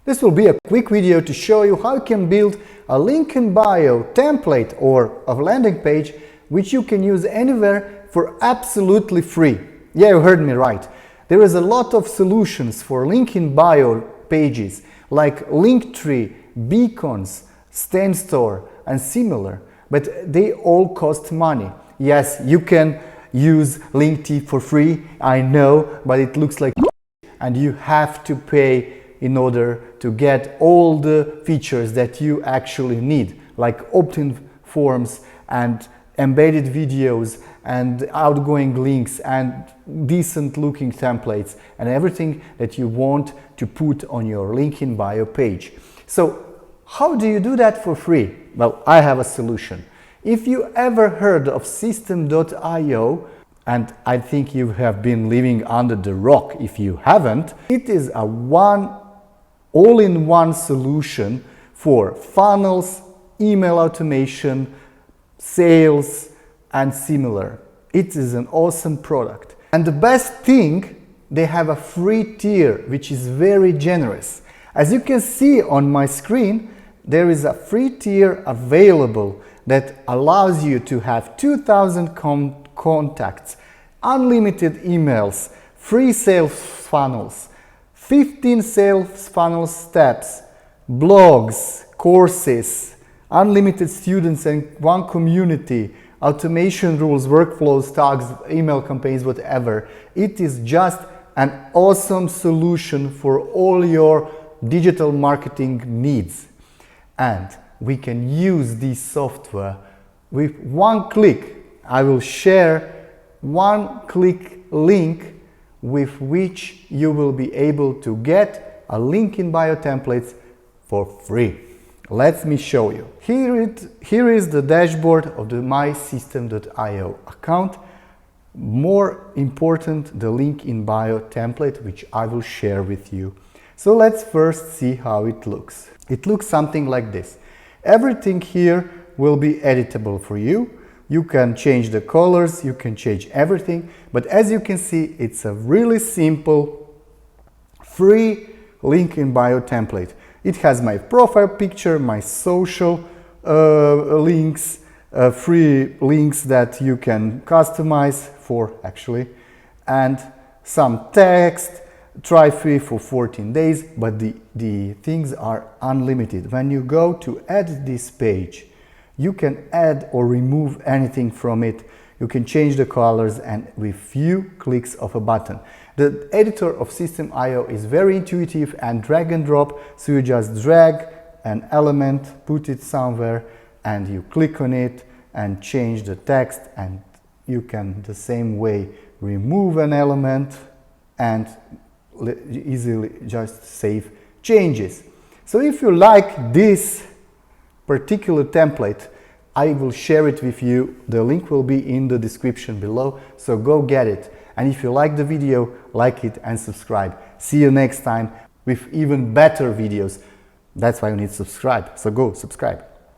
This will be a quick video to show you how you can build a link in bio template or a landing page which you can use anywhere for absolutely free. Yeah, you heard me right. There is a lot of solutions for link in bio pages like Linktree, Beacons, StanStore and similar, but they all cost money. Yes, you can use Linktree for free, I know, but it looks like and you have to pay in order to get all the features that you actually need, like opt-in forms and embedded videos and outgoing links and decent looking templates and everything that you want to put on your link in bio page. So how do you do that for free? Well, I have a solution. If you ever heard of Systeme.io, and I think you have been living under the rock if you haven't, it is a all-in-one solution for funnels, email automation, sales and similar. It is an awesome product. And the best thing, they have a free tier which is very generous. As you can see on my screen, there is a free tier available that allows you to have 2,000 contacts, unlimited emails, free sales funnels, 15 sales funnel steps, blogs, courses, unlimited students and one community, automation rules, workflows, tags, email campaigns, whatever. It is just an awesome solution for all your digital marketing needs. And we can use this software with one click. I will share one-click link with which you will be able to get a link in bio templates for free. Let me show you. Here is the dashboard of the MySysteme.io account. More important, the link in bio template, which I will share with you. So let's first see how it looks. It looks something like this. Everything here will be editable for you. You can change the colors, you can change everything, but as you can see, it's a really simple, free link in bio template. It has my profile picture, my social links, free links that you can customize for actually, and some text, try free for 14 days, but the things are unlimited. When you go to add this page, you can add or remove anything from it. You can change the colors and with few clicks of a button. The editor of Systeme.io is very intuitive and drag and drop, so you just drag an element, put it somewhere and you click on it and change the text, and you can the same way remove an element and easily just save changes. So if you like this particular template, I will share it with you. The link will be in the description below, so go get it. And if you like the video, like it and subscribe. See you next time with even better videos. That's why you need to subscribe, so go subscribe.